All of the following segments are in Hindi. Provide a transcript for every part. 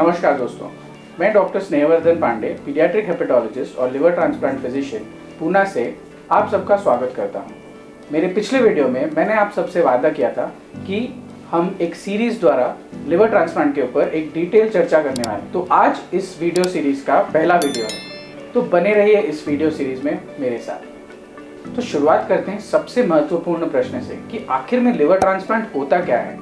नमस्कार दोस्तों, मैं डॉक्टर स्नेहवर्धन पांडे, पीडियाट्रिक हेपेटोलॉजिस्ट और लिवर ट्रांसप्लांट फिजिशियन पूना से आप सबका स्वागत करता हूं। मेरे पिछले वीडियो में मैंने आप सबसे वादा किया था कि हम एक सीरीज़ द्वारा लिवर ट्रांसप्लांट के ऊपर एक डिटेल चर्चा करने वाले हैं। तो आज इस वीडियो सीरीज़ का पहला वीडियो है, तो बने रहिए इस वीडियो सीरीज़ में मेरे साथ। तो शुरुआत करते हैं सबसे महत्वपूर्ण प्रश्न से कि आखिर में लिवर ट्रांसप्लांट होता क्या है।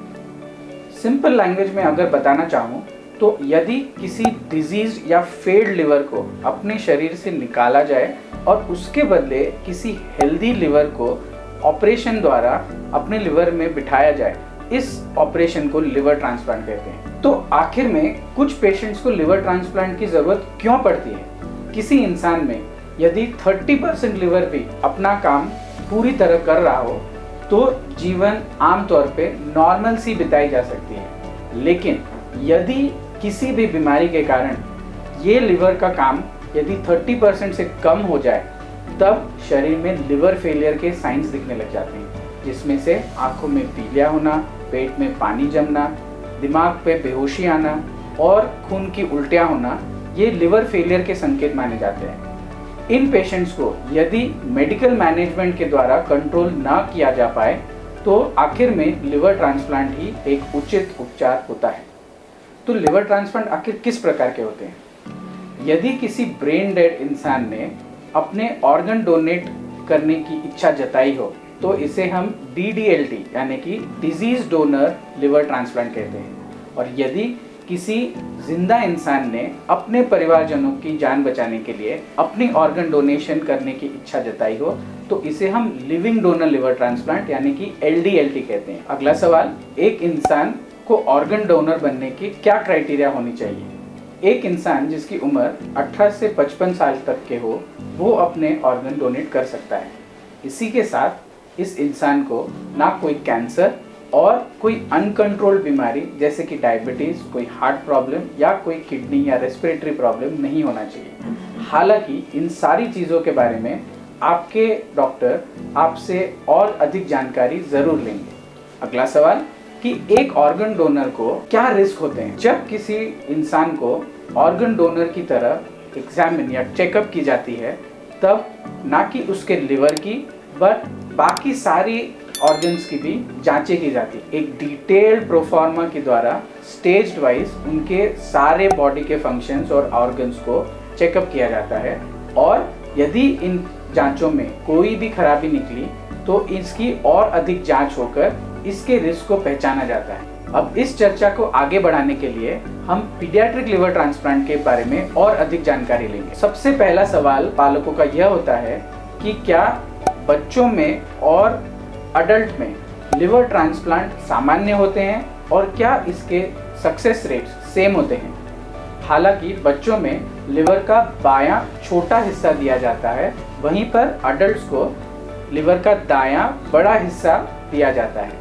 सिंपल लैंग्वेज में अगर बताना चाहूँ तो यदि किसी डिजीज या फेल्ड लिवर को अपने शरीर से निकाला जाए और उसके बदले किसी हेल्दी लिवर को ऑपरेशन द्वारा अपने लिवर में बिठाया जाए, इस ऑपरेशन को लिवर ट्रांसप्लांट कहते हैं। तो आखिर में कुछ पेशेंट्स को लिवर ट्रांसप्लांट की ज़रूरत क्यों पड़ती है? किसी इंसान में यदि 30% लिवर भी अपना काम पूरी तरह कर रहा हो तो जीवन आमतौर पे नॉर्मल सी बिताई जा सकती है। लेकिन यदि किसी भी बीमारी के कारण ये लिवर का काम यदि 30% से कम हो जाए, तब शरीर में लिवर फेलियर के साइंस दिखने लग जाते हैं, जिसमें से आंखों में पीलिया होना, पेट में पानी जमना, दिमाग पे बेहोशी आना और खून की उल्टियाँ होना, ये लिवर फेलियर के संकेत माने जाते हैं। इन पेशेंट्स को यदि मेडिकल मैनेजमेंट के द्वारा कंट्रोल ना किया जा पाए तो आखिर में लिवर ट्रांसप्लांट ही एक उचित उपचार होता है। तो लिवर ट्रांसप्लांट आखिर किस प्रकार के होते हैं? यदि किसी ब्रेन डेड इंसान ने अपने ऑर्गन डोनेट करने की इच्छा जताई हो तो इसे हम DDLT यानी कि डिजीज डोनर लिवर ट्रांसप्लांट कहते हैं। और यदि किसी जिंदा इंसान ने अपने परिवारजनों की जान बचाने के लिए अपनी ऑर्गन डोनेशन करने की इच्छा जताई हो तो इसे हम लिविंग डोनर लिवर ट्रांसप्लांट यानी कि LDLT कहते हैं। अगला सवाल, एक इंसान को ऑर्गन डोनर बनने की क्या क्राइटेरिया होनी चाहिए? एक इंसान जिसकी उम्र 18 से 55 साल तक के हो वो अपने ऑर्गन डोनेट कर सकता है। इसी के साथ इस इंसान को ना कोई कैंसर और कोई अनकंट्रोल्ड बीमारी जैसे कि डायबिटीज़, कोई हार्ट प्रॉब्लम या कोई किडनी या रेस्पिरेटरी प्रॉब्लम नहीं होना चाहिए। हालांकि इन सारी चीज़ों के बारे में आपके डॉक्टर आपसे और अधिक जानकारी ज़रूर लेंगे। अगला सवाल कि एक ऑर्गन डोनर को क्या रिस्क होते हैं? जब किसी इंसान को ऑर्गन डोनर की तरह एग्जामिन या चेकअप की जाती है तब ना कि उसके लिवर की बट बाकी सारी ऑर्गन्स की भी जांचें की जाती है। एक डिटेल्ड प्रोफार्मा के द्वारा स्टेज्ड वाइज उनके सारे बॉडी के फंक्शंस और ऑर्गन्स को चेकअप किया जाता है और यदि इन जांचों में कोई भी खराबी निकली तो इसकी और अधिक जांच होकर इसके रिस्क को पहचाना जाता है। अब इस चर्चा को आगे बढ़ाने के लिए हम पीडियाट्रिक लिवर ट्रांसप्लांट के बारे में और अधिक जानकारी लेंगे। सबसे पहला सवाल पालकों का यह होता है कि क्या बच्चों में और अडल्ट में लिवर ट्रांसप्लांट सामान्य होते हैं और क्या इसके सक्सेस रेट्स सेम होते हैं? हालांकि बच्चों में लिवर का बायां छोटा हिस्सा दिया जाता है, वहीं पर अडल्ट्स को लिवर का दायां बड़ा हिस्सा दिया जाता है।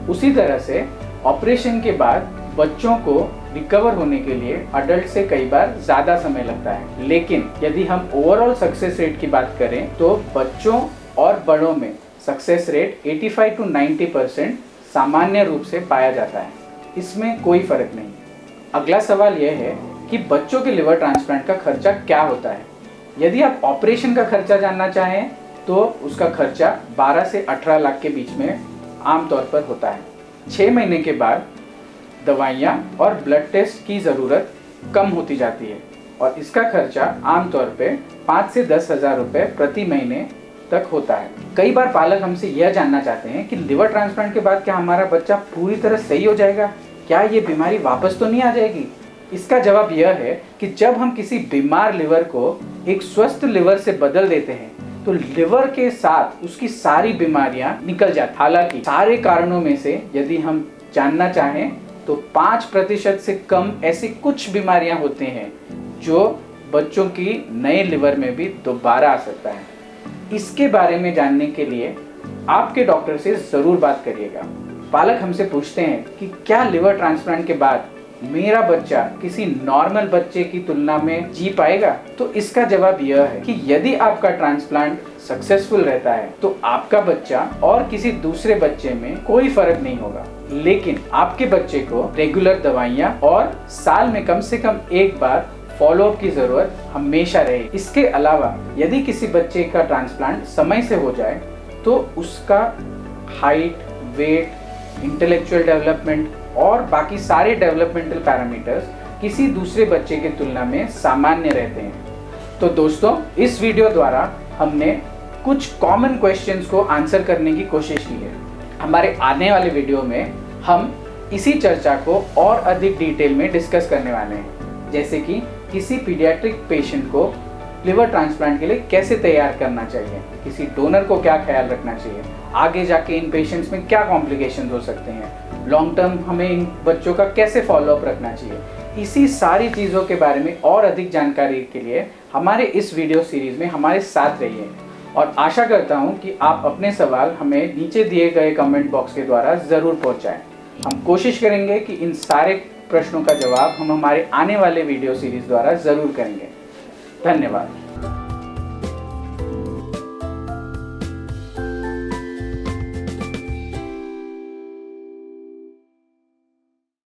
उसी तरह से ऑपरेशन के बाद बच्चों को रिकवर होने के लिए अडल्ट से कई बार ज़्यादा समय लगता है। लेकिन यदि हम ओवरऑल सक्सेस रेट की बात करें तो बच्चों और बड़ों में सक्सेस रेट 85 to 90% सामान्य रूप से पाया जाता है। इसमें कोई फर्क नहीं। अगला सवाल यह है कि बच्चों के लिवर ट्रांसप्लांट का खर्चा क्या होता है? यदि आप ऑपरेशन का खर्चा जानना चाहें तो उसका खर्चा 12 से 18 लाख के बीच में आमतौर पर होता है। 6 महीने के बाद दवाइयाँ और ब्लड टेस्ट की ज़रूरत कम होती जाती है और इसका खर्चा आमतौर पे 5 से 10 हज़ार रुपये प्रति महीने तक होता है। कई बार पालक हमसे यह जानना चाहते हैं कि लिवर ट्रांसप्लांट के बाद क्या हमारा बच्चा पूरी तरह सही हो जाएगा? क्या ये बीमारी वापस तो नहीं आ जाएगी? इसका जवाब यह है कि जब हम किसी बीमार लिवर को एक स्वस्थ लिवर से बदल देते हैं तो लिवर के साथ उसकी सारी बीमारियां निकल जाती। हालांकि सारे कारणों में से यदि हम जानना चाहें तो 5% से कम ऐसी कुछ बीमारियां होते हैं जो बच्चों की नए लिवर में भी दोबारा आ सकता है। इसके बारे में जानने के लिए आपके डॉक्टर से ज़रूर बात करिएगा। पालक हमसे पूछते हैं कि क्या लिवर ट्रांसप्लांट के बाद मेरा बच्चा किसी नॉर्मल बच्चे की तुलना में जी पाएगा? तो इसका जवाब यह है कि यदि आपका ट्रांसप्लांट सक्सेसफुल रहता है तो आपका बच्चा और किसी दूसरे बच्चे में कोई फर्क नहीं होगा, लेकिन आपके बच्चे को रेगुलर दवाइयाँ और साल में कम से कम एक बार फॉलोअप की जरूरत हमेशा रहे। इसके अलावा यदि किसी बच्चे का ट्रांसप्लांट समय से हो जाए तो उसका हाइट, वेट, इंटेलेक्चुअल डेवलपमेंट और बाकी सारे डेवलपमेंटल पैरामीटर्स किसी दूसरे बच्चे की तुलना में सामान्य रहते हैं। तो दोस्तों, इस वीडियो द्वारा हमने कुछ कॉमन क्वेश्चंस को आंसर करने की कोशिश की है। हमारे आने वाले वीडियो में हम इसी चर्चा को और अधिक डिटेल में डिस्कस करने वाले हैं, जैसे कि किसी पीडियाट्रिक पेशेंट को लिवर ट्रांसप्लांट के लिए कैसे तैयार करना चाहिए, किसी डोनर को क्या ख्याल रखना चाहिए, आगे जाके इन पेशेंट्स में क्या कॉम्प्लिकेशंस हो सकते हैं, लॉन्ग टर्म हमें इन बच्चों का कैसे फॉलोअप रखना चाहिए। इसी सारी चीज़ों के बारे में और अधिक जानकारी के लिए हमारे इस वीडियो सीरीज़ में हमारे साथ रहिए और आशा करता हूं कि आप अपने सवाल हमें नीचे दिए गए कमेंट बॉक्स के द्वारा ज़रूर पहुंचाएं। हम कोशिश करेंगे कि इन सारे प्रश्नों का जवाब हम हमारे आने वाले वीडियो सीरीज़ द्वारा ज़रूर करेंगे। धन्यवाद।